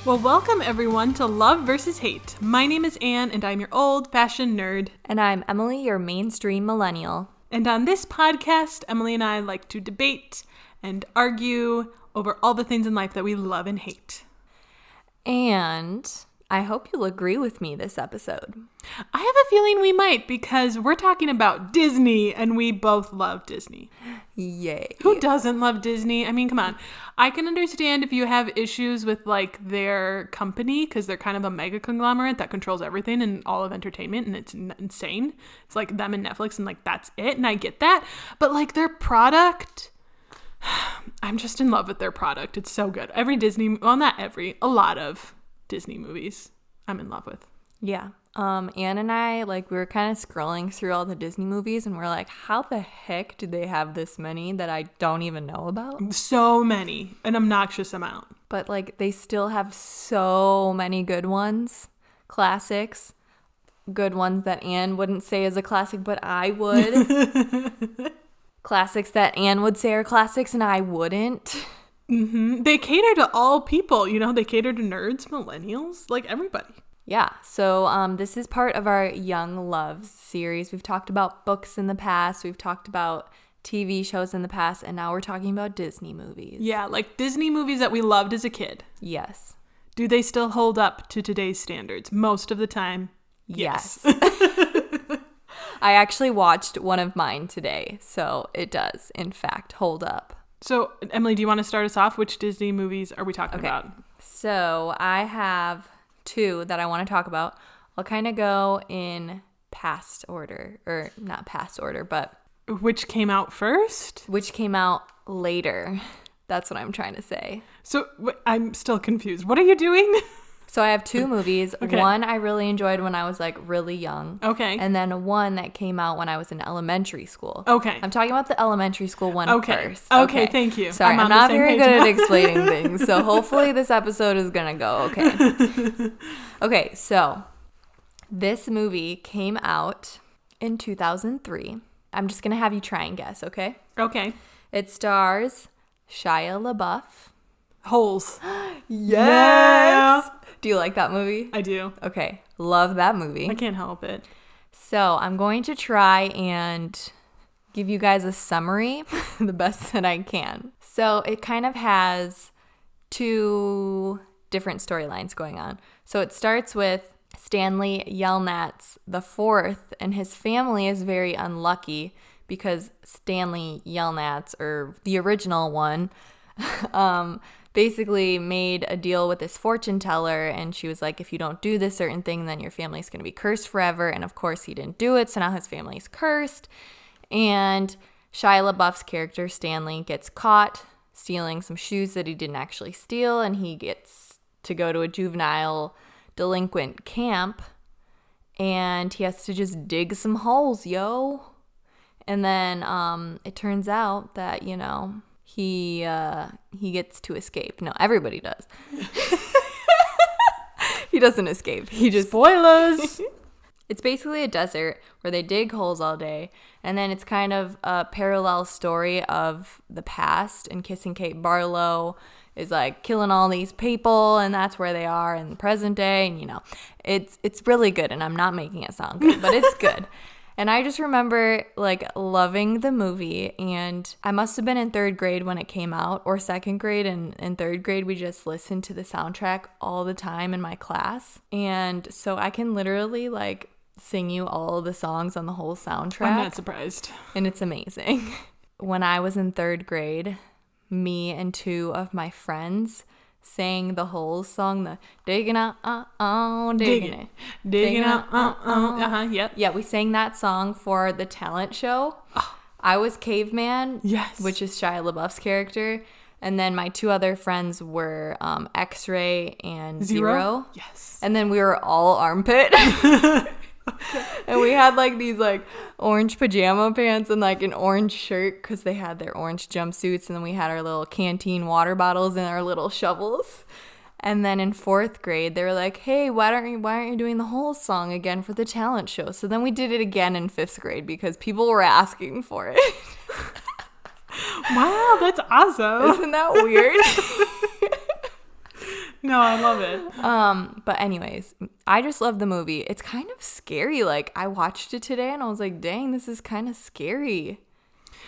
Well, welcome everyone to Love versus Hate. My name is Anne, and I'm your old-fashioned nerd. And I'm Emily, your mainstream millennial. And on this podcast, Emily and I like to debate and argue over all the things in life that we love and hate. And I hope you'll agree with me this episode. I have a feeling we might, because we're talking about Disney, and we both love Disney. Yay. Who doesn't love Disney? I mean, come on. I can understand if you have issues with, like, their company, because they're kind of a mega conglomerate that controls everything and all of entertainment, and it's insane. It's like them and Netflix, and, like, that's it, and I get that. But, like, their product, I'm just in love with their product. It's so good. Every Disney, well, not every, a lot of Disney movies I'm in love with. Yeah. Anne and I, like, we were kind of scrolling through all the Disney movies, and we're like, how the heck do they have this many that I don't even know about? So many. An obnoxious amount. But, like, they still have so many good ones. Classics. Good ones that Anne wouldn't say is a classic, but I would. Classics that Anne would say are classics, and I wouldn't. Mm-hmm. They cater to all people, you know, they cater to nerds, millennials, like everybody. Yeah, so this is part of our Young Loves series. We've talked about books in the past, we've talked about TV shows in the past, and now we're talking about Disney movies. Yeah, like Disney movies that we loved as a kid. Yes. Do they still hold up to today's standards? Most of the time, yes. I actually watched one of mine today, so it does, in fact, hold up. So, Emily, do you want to start us off? Which Disney movies are we talking about? So, I have two that I want to talk about. I'll kind of go in past order, or not past order, but which came out first? Which came out later. That's what I'm trying to say. So, I'm still confused. What are you doing? So I have two movies. Okay. One I really enjoyed when I was like really young. Okay. And then one that came out when I was in elementary school. Okay. I'm talking about the elementary school one first. Okay, thank you. Sorry, I'm not very good at explaining things. So hopefully this episode is going to go okay. Okay, so this movie came out in 2003. I'm just going to have you try and guess, okay? Okay. It stars Shia LaBeouf. Holes. Yes! Yeah. Do you like that movie? I do. Okay. Love that movie. I can't help it. So I'm going to try and give you guys a summary the best that I can. So it kind of has two different storylines going on. So it starts with Stanley Yelnats the fourth, and his family is very unlucky because Stanley Yelnats, or the original one, basically made a deal with this fortune teller, and she was like, if you don't do this certain thing, then your family's going to be cursed forever. And of course he didn't do it, so now his family's cursed. And Shia LaBeouf's character Stanley gets caught stealing some shoes that he didn't actually steal, and he gets to go to a juvenile delinquent camp, and he has to just dig some holes, yo. And then it turns out that, you know, he gets to escape. No, everybody does. He doesn't escape. He just... Spoilers! It's basically a desert where they dig holes all day, and then it's kind of a parallel story of the past, and Kissing Kate Barlow is like killing all these people, and that's where they are in the present day, and you know, it's really good, and I'm not making it sound good, but it's good. And I just remember, like, loving the movie, and I must have been in third grade when it came out, or second grade, and in third grade, we just listened to the soundtrack all the time in my class. And so I can literally, like, sing you all of the songs on the whole soundtrack. I'm not surprised. And it's amazing. When I was in third grade, me and two of my friends sang the whole song, the digging out, digging it, digging out, yep. Yeah, we sang that song for the talent show. Oh. I was Caveman, yes, which is Shia LaBeouf's character, and then my two other friends were X-Ray and Zero. Yes, and then we were all Armpit. And we had like these like orange pajama pants and like an orange shirt because they had their orange jumpsuits, and then we had our little canteen water bottles and our little shovels. And then in fourth grade, they were like, hey, why aren't you doing the whole song again for the talent show? So then we did it again in fifth grade because people were asking for it. Wow, that's awesome. Isn't that weird? No, I love it. But anyways, I just love the movie. It's kind of scary. Like, I watched it today and I was like, dang, this is kind of scary.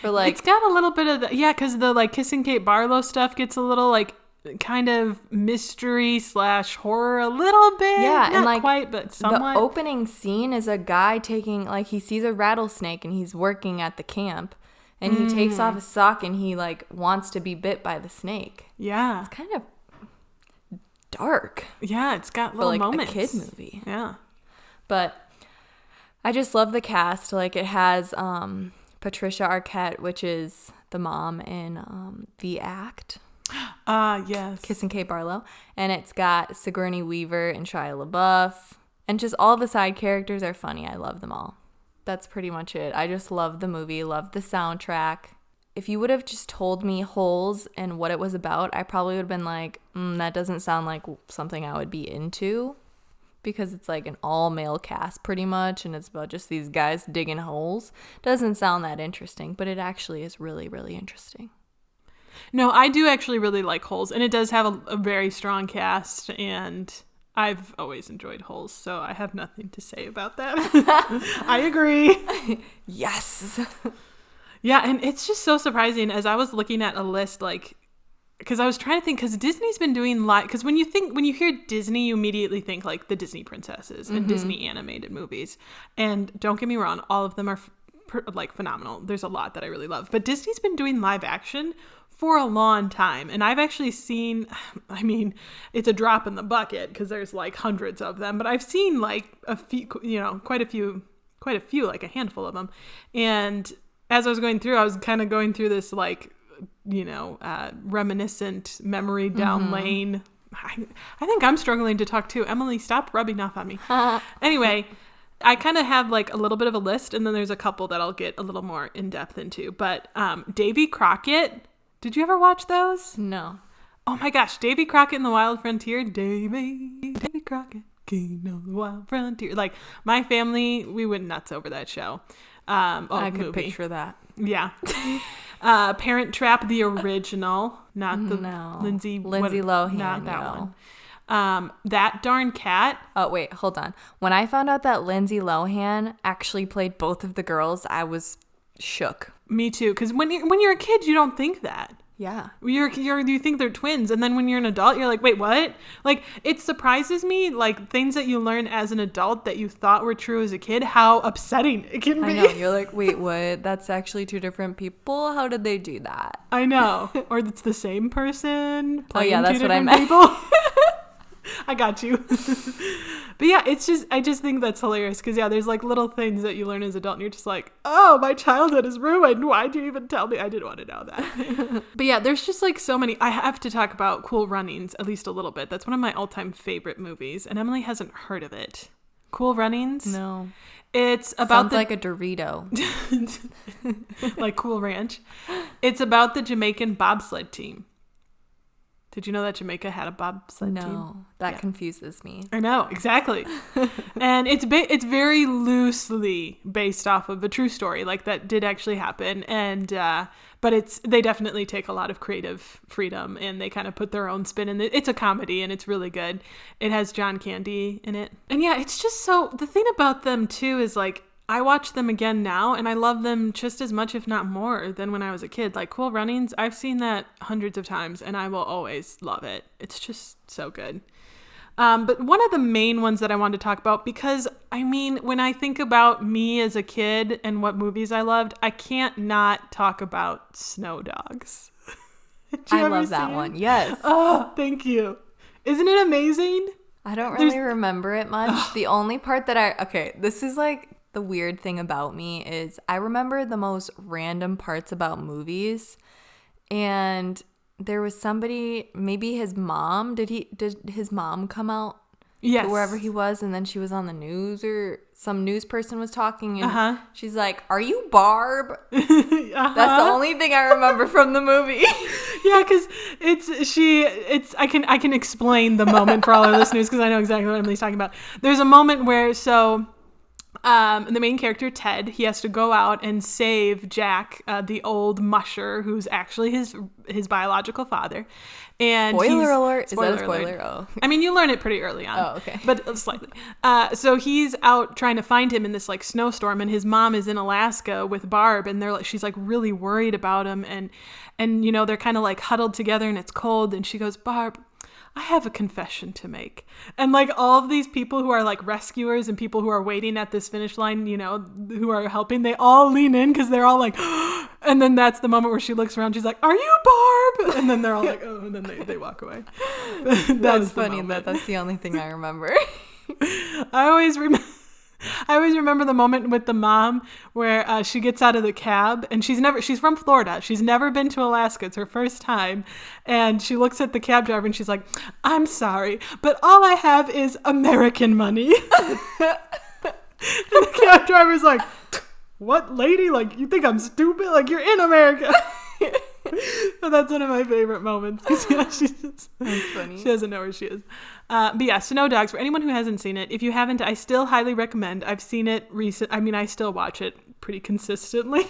For like, it's got a little bit of the, because the like Kissing Kate Barlow stuff gets a little like kind of mystery / horror a little bit. Yeah, not and like quite, but somewhat. The opening scene is a guy taking, like, he sees a rattlesnake and he's working at the camp. And he takes off his sock and he like wants to be bit by the snake. Yeah. It's kind of dark. Yeah, it's got little for like moments. a kid movie. Yeah. But I just love the cast. Like, it has Patricia Arquette, which is the mom in The Act. Yes. Kissing Kate Barlow. And it's got Sigourney Weaver and Shia LaBeouf. And just all the side characters are funny. I love them all. That's pretty much it. I just love the movie, love the soundtrack. If you would have just told me Holes and what it was about, I probably would have been like, that doesn't sound like something I would be into, because it's like an all-male cast pretty much, and it's about just these guys digging holes. Doesn't sound that interesting, but it actually is really, really interesting. No, I do actually really like Holes, and it does have a very strong cast, and I've always enjoyed Holes, so I have nothing to say about that. I agree. Yes. Yeah, and it's just so surprising as I was looking at a list, like, because I was trying to think, because Disney's been doing because when you hear Disney, you immediately think like the Disney princesses and Disney animated movies. And don't get me wrong, all of them are like phenomenal. There's a lot that I really love, but Disney's been doing live action for a long time. And I've actually seen, I mean, it's a drop in the bucket because there's like hundreds of them, but I've seen like a few, quite a few, like a handful of them. And as I was going through, I was kind of going through this like, reminiscent memory down lane. I think I'm struggling to talk too. Emily, stop rubbing off on me. Anyway, I kind of have like a little bit of a list, and then there's a couple that I'll get a little more in depth into. But Davy Crockett, did you ever watch those? No. Oh my gosh, Davy Crockett and the Wild Frontier. Davy Crockett, king of the Wild Frontier. Like, my family, we went nuts over that show. I could picture that. Yeah. Parent Trap, the original, not the Lindsay Lohan. Not that one. That Darn Cat. Oh, wait, hold on. When I found out that Lindsay Lohan actually played both of the girls, I was shook. Me too, because when you're a kid, you don't think that. Yeah. You think they're twins, and then when you're an adult, you're like, wait, what? Like, it surprises me, like, things that you learn as an adult that you thought were true as a kid, how upsetting it can be. I know. You're like, wait, what? That's actually two different people? How did they do that? I know. Or it's the same person playing that's two what I different meant. people. I got you. But yeah, I just think that's hilarious because, there's like little things that you learn as an adult and you're just like, oh, my childhood is ruined. Why'd you even tell me? I didn't want to know that. But yeah, there's just like so many. I have to talk about Cool Runnings at least a little bit. That's one of my all-time favorite movies, and Emily hasn't heard of it. Cool Runnings? No. It's about Sounds like a Dorito. like Cool Ranch. It's about the Jamaican bobsled team. Did you know that Jamaica had a bobsled team? No, that confuses me. I know, exactly. And it's very loosely based off of a true story, like that did actually happen. And but they definitely take a lot of creative freedom, and they kind of put their own spin in it. It's a comedy, and it's really good. It has John Candy in it, and it's just so. The thing about them too is like, I watch them again now, and I love them just as much, if not more, than when I was a kid. Like Cool Runnings, I've seen that hundreds of times, and I will always love it. It's just so good. But one of the main ones that I wanted to talk about, because, I mean, when I think about me as a kid and what movies I loved, I can't not talk about Snow Dogs. I love that one, yes. Oh, thank you. Isn't it amazing? I don't really remember it much. The only part that this is like, the weird thing about me is I remember the most random parts about movies, and there was somebody, maybe his mom, did his mom come out? Yes. Wherever he was, and then she was on the news, or some news person was talking, and she's like, "Are you Barb?" That's the only thing I remember from the movie. Yeah, because I can explain the moment for all our listeners, because I know exactly what Emily's talking about. There's a moment where the main character, Ted, he has to go out and save Jack, the old musher, who's actually his biological father. And Spoiler alert. Spoiler Is that a spoiler? alert. Oh. I mean, you learn it pretty early on. Oh, okay. But slightly. So he's out trying to find him in this like snowstorm, and his mom is in Alaska with Barb, and she's like really worried about him, and you know, they're kind of like huddled together, and it's cold, and she goes, Barb, I have a confession to make. And like all of these people who are like rescuers and people who are waiting at this finish line, you know, who are helping, they all lean in because they're all like, and then that's the moment where she looks around. She's like, are you Barb? And then they're all like, oh, and then they walk away. That's funny that that's the only thing I remember. I always remember the moment with the mom where she gets out of the cab, and she's from Florida. She's never been to Alaska. It's her first time. And she looks at the cab driver and she's like, I'm sorry, but all I have is American money. And the cab driver's like, what, lady? Like, you think I'm stupid? Like, you're in America. But that's one of my favorite moments. That's funny. She doesn't know where she is. But yeah, Snow Dogs, for anyone who hasn't seen it, if you haven't, I still highly recommend. I've seen it I still watch it pretty consistently,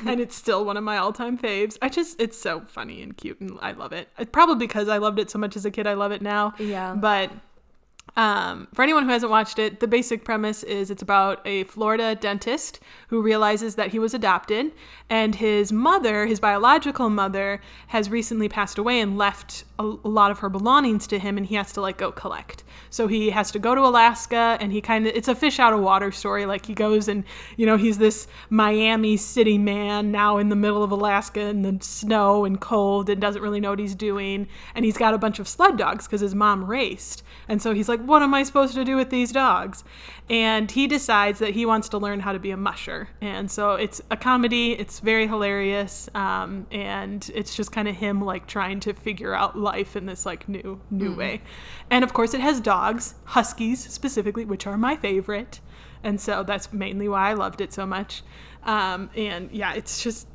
and it's still one of my all-time faves. It's so funny and cute, and I love it. Probably because I loved it so much as a kid, I love it now. Yeah. But for anyone who hasn't watched it, the basic premise is it's about a Florida dentist who realizes that he was adopted, and his mother, his biological mother, has recently passed away and left a lot of her belongings to him, and he has to like go collect. So he has to go to Alaska, and it's a fish out of water story. Like he goes and, you know, he's this Miami city man now in the middle of Alaska in the snow and cold and doesn't really know what he's doing. And he's got a bunch of sled dogs because his mom raced. And so he's like, what am I supposed to do with these dogs? And he decides that he wants to learn how to be a musher. And so it's a comedy. It's very hilarious. And it's just kind of him like trying to figure out life in this like new way. And of course it has dogs, huskies specifically, which are my favorite. And so that's mainly why I loved it so much. And yeah, it's just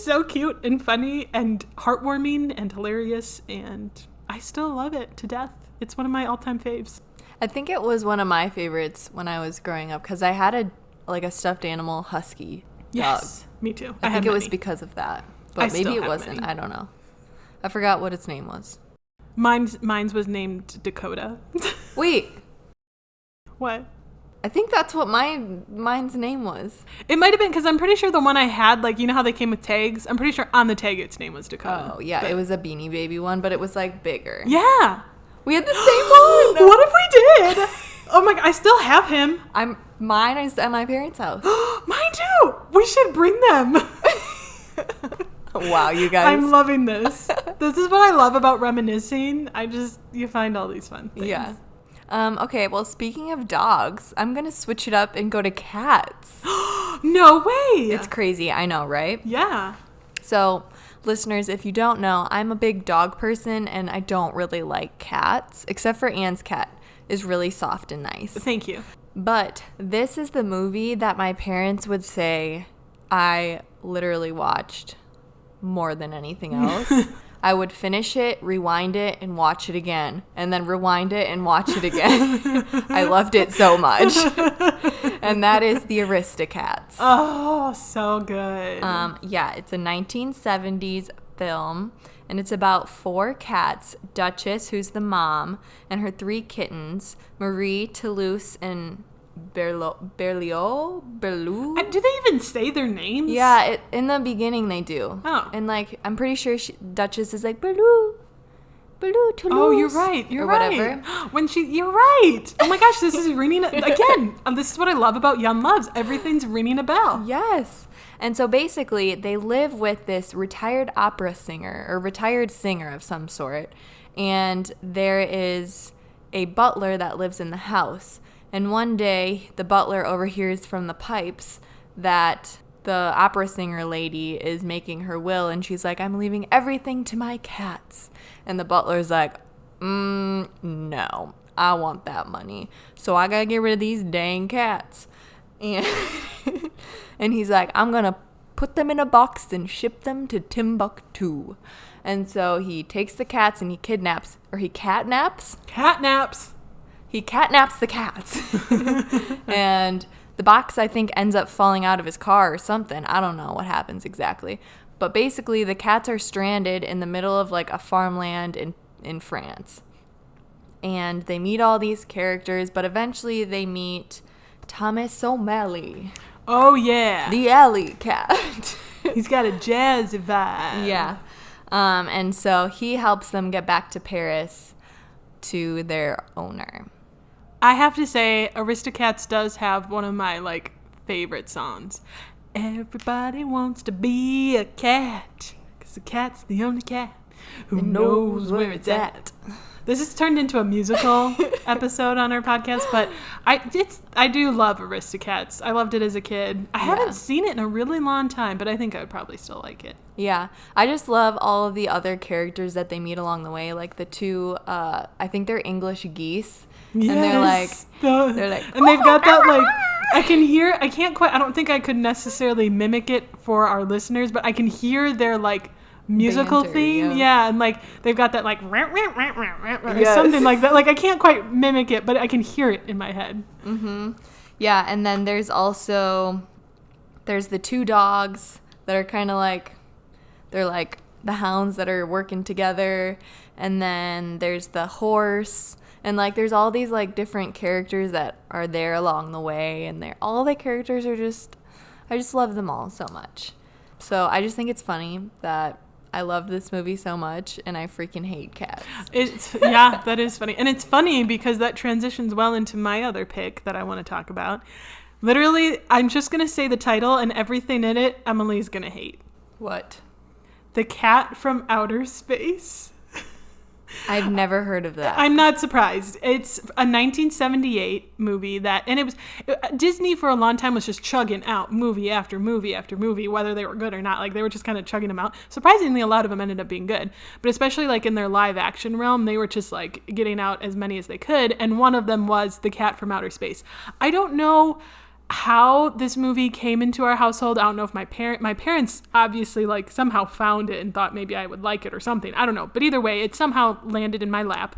so cute and funny and heartwarming and hilarious. And I still love it to death. It's one of my all-time faves. I think it was one of my favorites when I was growing up because I had a stuffed animal husky dog. Yes, me too. I think it was because of that, but maybe it wasn't. Many. I don't know. I forgot what its name was. Mine's was named Dakota. Wait. What? I think that's what mine's name was. It might have been because I'm pretty sure the one I had, like, you know how they came with tags? I'm pretty sure on the tag its name was Dakota. Oh, yeah. But it was a Beanie Baby one, but it was like bigger. Yeah. We had the same one. What if we did? Oh my God, I still have him. Mine is at my parents' house. Mine too. We should bring them. Wow, you guys. I'm loving this. This is what I love about reminiscing. You find all these fun things. Yeah. Okay, well, speaking of dogs, I'm going to switch it up and go to cats. No way. It's crazy. I know, right? Yeah. So, listeners, if you don't know, I'm a big dog person and I don't really like cats, except for Anne's cat is really soft and nice. Thank you. But this is the movie that my parents would say I literally watched more than anything else. I would finish it, rewind it, and watch it again. And then rewind it and watch it again. I loved it so much. And that is the Aristocats. Oh, so good. Yeah, it's a 1970s film. And it's about 4 cats. Duchess, who's the mom, and her 3 kittens. Marie, Toulouse, and Berlioz? Do they even say their names? Yeah, in the beginning they do. Oh. And like, I'm pretty sure Duchess is like, Toulouse. Oh, you're right. You're right. You're right. Oh my gosh, this is ringing again. This is what I love about Young Loves. Everything's ringing a bell. Yes. And so basically, they live with this retired opera singer or retired singer of some sort. And there is a butler that lives in the house. And one day, the butler overhears from the pipes that the opera singer lady is making her will. And she's like, I'm leaving everything to my cats. And the butler's like, no, I want that money. So I got to get rid of these dang cats. And and he's like, I'm going to put them in a box and ship them to Timbuktu. And so he takes the cats and he catnaps the cats. And the box, I think, ends up falling out of his car or something. I don't know what happens exactly. But basically, the cats are stranded in the middle of like a farmland in France. And they meet all these characters, but eventually they meet Thomas O'Malley. Oh, yeah. The alley cat. He's got a jazzy vibe. Yeah. And so he helps them get back to Paris to their owner. I have to say, Aristocats does have one of my, like, favorite songs. Everybody wants to be a cat, 'cause the cat's the only cat who knows where it's at. This has turned into a musical episode on our podcast, but I do love Aristocats. I loved it as a kid. I haven't seen it in a really long time, but I think I would probably still like it. Yeah. I just love all of the other characters that they meet along the way. Like the two, I think they're English geese. Yes. And they're like, and they've got that, like, I don't think I could necessarily mimic it for our listeners, but I can hear their, like, musical banter, theme. Yeah, and, like, they've got that, like, or Yes. something like that. Like, I can't quite mimic it, but I can hear it in my head. Mm-hmm. Yeah, and then there's the two dogs that are kind of like, they're like the hounds that are working together, and then there's the horse, and like there's all these like different characters that are there along the way, and all the characters are I just love them all so much. So I just think it's funny that I loved this movie so much, and I freaking hate cats. Yeah, that is funny. And it's funny because that transitions well into my other pick that I want to talk about. Literally, I'm just going to say the title, and everything in it, Emily's going to hate. What? The Cat from Outer Space. I've never heard of that. I'm not surprised. It's a 1978 movie Disney for a long time was just chugging out movie after movie after movie, whether they were good or not. Like, they were just kind of chugging them out. Surprisingly, a lot of them ended up being good. But especially, like, in their live action realm, they were just, like, getting out as many as they could. And one of them was The Cat from Outer Space. I don't know how this movie came into our household. I don't know if my parents obviously, like, somehow found it and thought maybe I would like it or something. I don't know. But either way, it somehow landed in my lap.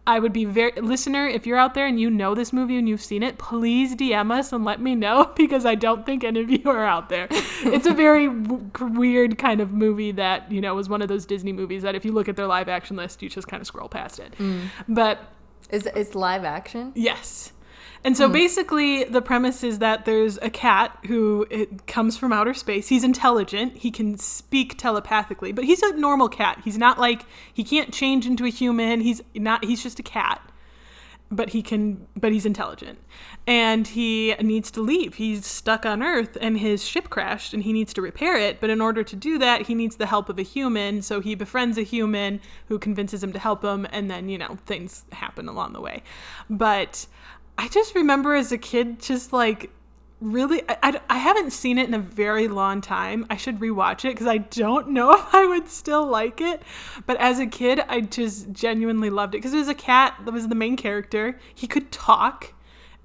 I would be listener, if you're out there and you know this movie and you've seen it, please DM us and let me know, because I don't think any of you are out there. It's a very weird kind of movie that, you know, was one of those Disney movies that if you look at their live action list, you just kind of scroll past it. But Is live action? Yes. And so basically the premise is that there's a cat who comes from outer space. He's intelligent. He can speak telepathically, but he's a normal cat. He's not like, he can't change into a human. He's just a cat, but he's intelligent, and he needs to leave. He's stuck on Earth and his ship crashed and he needs to repair it. But in order to do that, he needs the help of a human. So he befriends a human who convinces him to help him. And then, you know, things happen along the way. But I just remember as a kid, just like really, I haven't seen it in a very long time. I should rewatch it because I don't know if I would still like it. But as a kid, I just genuinely loved it because it was a cat that was the main character. He could talk,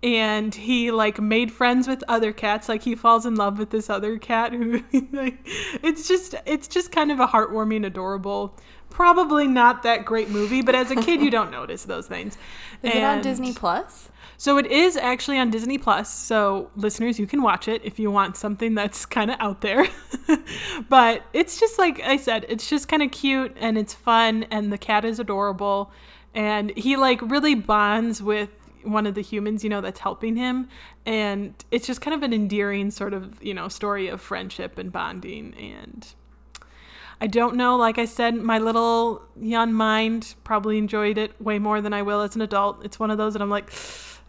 and he like made friends with other cats. Like, he falls in love with this other cat who, like, it's just kind of a heartwarming, adorable, probably not that great movie. But as a kid, you don't notice those things. Is it on Disney Plus? So it is actually on Disney Plus. So listeners, you can watch it if you want something that's kind of out there. But it's just, like I said, it's just kind of cute and it's fun, and the cat is adorable, and he like really bonds with one of the humans, you know, that's helping him. And it's just kind of an endearing sort of, you know, story of friendship and bonding. And I don't know, like I said, my little young mind probably enjoyed it way more than I will as an adult. It's one of those that I'm like,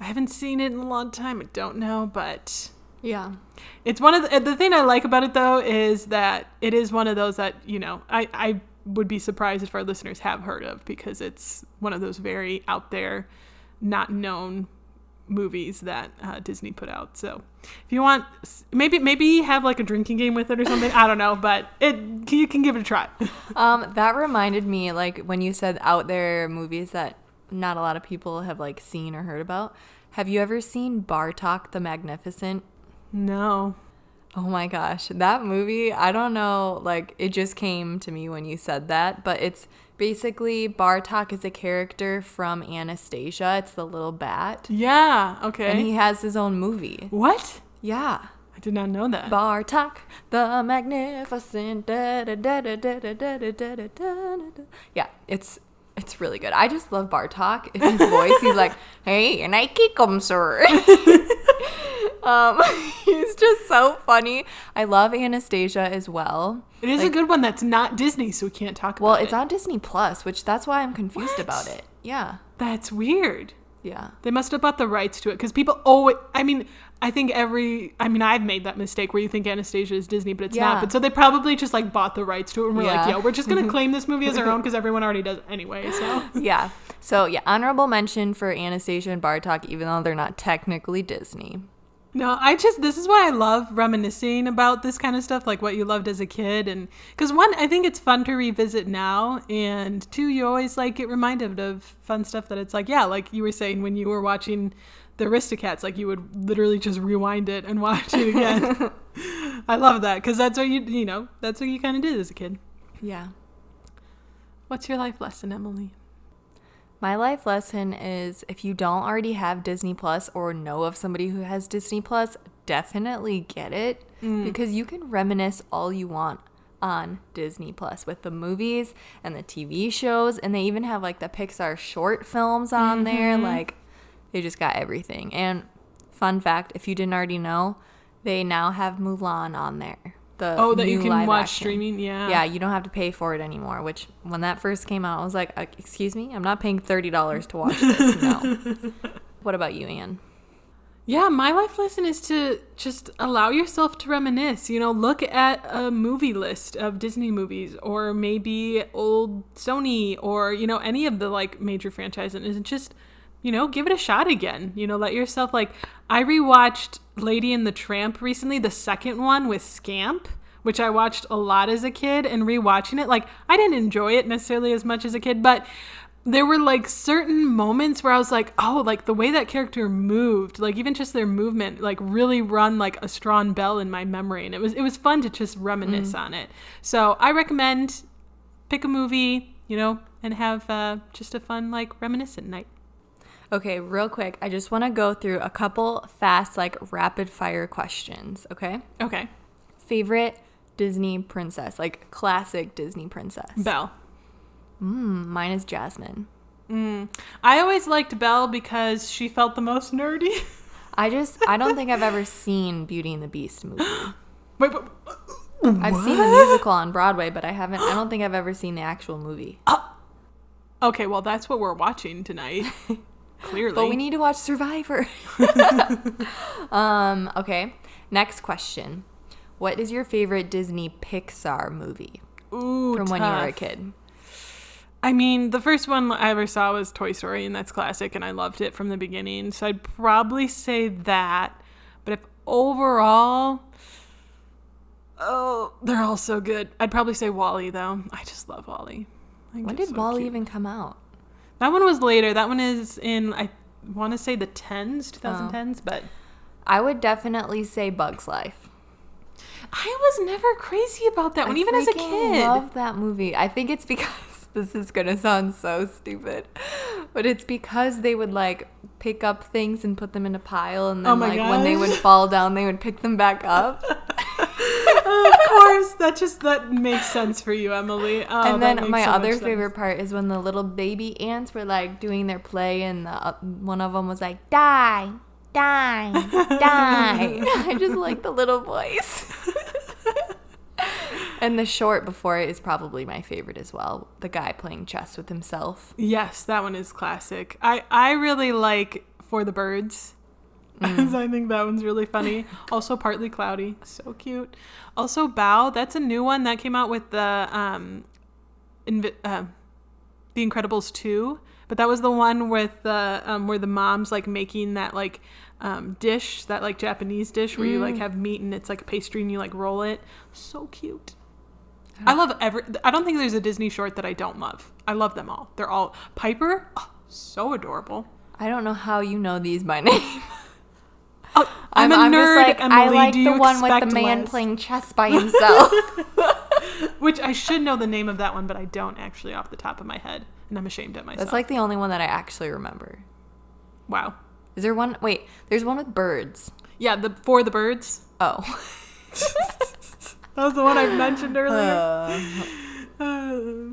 I haven't seen it in a long time. I don't know, but yeah, it's one of the thing I like about it though is that it is one of those that, you know, I would be surprised if our listeners have heard of, because it's one of those very out there, not known movies that Disney put out. So if you want, maybe have like a drinking game with it or something. I don't know, but you can give it a try. That reminded me, like, when you said out there movies that not a lot of people have like seen or heard about. Have you ever seen Bartok the Magnificent? No. Oh my gosh, that movie, I don't know, like, it just came to me when you said that, but it's basically, Bartok is a character from Anastasia. It's the little bat. Yeah, okay. And he has his own movie. What? Yeah. I did not know that. Bartok the Magnificent. Da, da, da, da, da, da, da, da, da, da, da. Yeah, it's really good. I just love Bartok. In his voice, he's like, "Hey, and I kick 'em, sir." He's just so funny. I love Anastasia as well. It is a good one that's not Disney, so we can't talk about it. Well, it's on Disney Plus, which that's why I'm confused about it. Yeah. That's weird. Yeah. They must have bought the rights to it because people always, I've made that mistake where you think Anastasia is Disney, but it's not. But so they probably just like bought the rights to it and we're like, yeah, we're just going to claim this movie as our own because everyone already does it anyway. So yeah. So yeah, honorable mention for Anastasia and Bartok, even though they're not technically Disney. No, this is why I love reminiscing about this kind of stuff, like what you loved as a kid. And because one, I think it's fun to revisit now. And two, you always like get reminded of fun stuff that it's like, yeah, like you were saying when you were watching the Aristocats, like you would literally just rewind it and watch it again. I love that because that's what that's what you kind of did as a kid. Yeah. What's your life lesson, Emily? My life lesson is if you don't already have Disney Plus or know of somebody who has Disney Plus, definitely get it because you can reminisce all you want on Disney Plus with the movies and the TV shows, and they even have like the Pixar short films on there. Like they just got everything. And fun fact, if you didn't already know, they now have Mulan on there. That you can watch streaming. Yeah, you don't have to pay for it anymore, which when that first came out I was like, excuse me, I'm not paying $30 to watch this. No. What about you, Anne? Yeah, my life lesson is to just allow yourself to reminisce. Look at a movie list of Disney movies or maybe old Sony or any of the like major franchises and just give it a shot again. Let yourself I rewatched Lady and the Tramp recently, the second one with Scamp, which I watched a lot as a kid, and rewatching it, I didn't enjoy it necessarily as much as a kid, but there were certain moments where I was like, oh, the way that character moved, even just their movement, really run a strong bell in my memory. And it was fun to just reminisce on it. So I recommend pick a movie, and have just a fun, reminiscent night. Okay, real quick, I just want to go through a couple fast, rapid fire questions, okay? Okay. Favorite Disney princess, classic Disney princess? Belle. Mine is Jasmine. I always liked Belle because she felt the most nerdy. I don't think I've ever seen Beauty and the Beast movie. Wait, I've seen the musical on Broadway, but I don't think I've ever seen the actual movie. Okay, well, that's what we're watching tonight. Clearly. But we need to watch Survivor. Okay. Next question. What is your favorite Disney Pixar movie? Ooh, from tough. when you were a kid? I mean, the first one I ever saw was Toy Story, and that's classic, and I loved it from the beginning. So I'd probably say that. But if overall, they're all so good. I'd probably say WALL-E, though. I just love WALL-E. When did WALL-E even come out? That one was later. That one is in, I want to say the 2010s, but... I would definitely say Bug's Life. I was never crazy about that one, even as a kid. I love that movie. I think it's because, this is going to sound so stupid, but it's because they would, pick up things and put them in a pile, and then, when they would fall down, they would pick them back up. Of course, that makes sense for you, Emily. And then my other favorite part is when the little baby ants were doing their play, and one of them was like, die, die, die. I just like the little voice. And the short before it is probably my favorite as well. The guy playing chess with himself. Yes, that one is classic. I really like For the Birds. I think that one's really funny. Also Partly Cloudy. So cute. Also Bao. That's a new one that came out with the Incredibles 2. But that was the one with where the mom's making that dish, that Japanese dish where you have meat and it's a pastry and you roll it. So cute. I love I don't think there's a Disney short that I don't love. I love them all. They're all Piper. Oh, so adorable. I don't know how you know these by name. I'm a nerd, just Emily. I like Do the you one with the man playing chess by himself. Which I should know the name of that one, but I don't actually off the top of my head, and I'm ashamed of myself. That's the only one that I actually remember. Wow. Is there one? Wait, there's one with birds. Yeah, For the Birds. Oh. That was the one I mentioned earlier.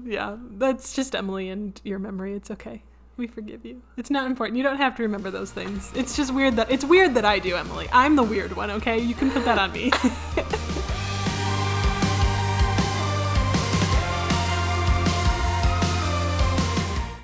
Yeah, that's just Emily and your memory. It's okay. We forgive you. It's not important. You don't have to remember those things. It's just weird that I do, Emily. I'm the weird one, okay? You can put that on me.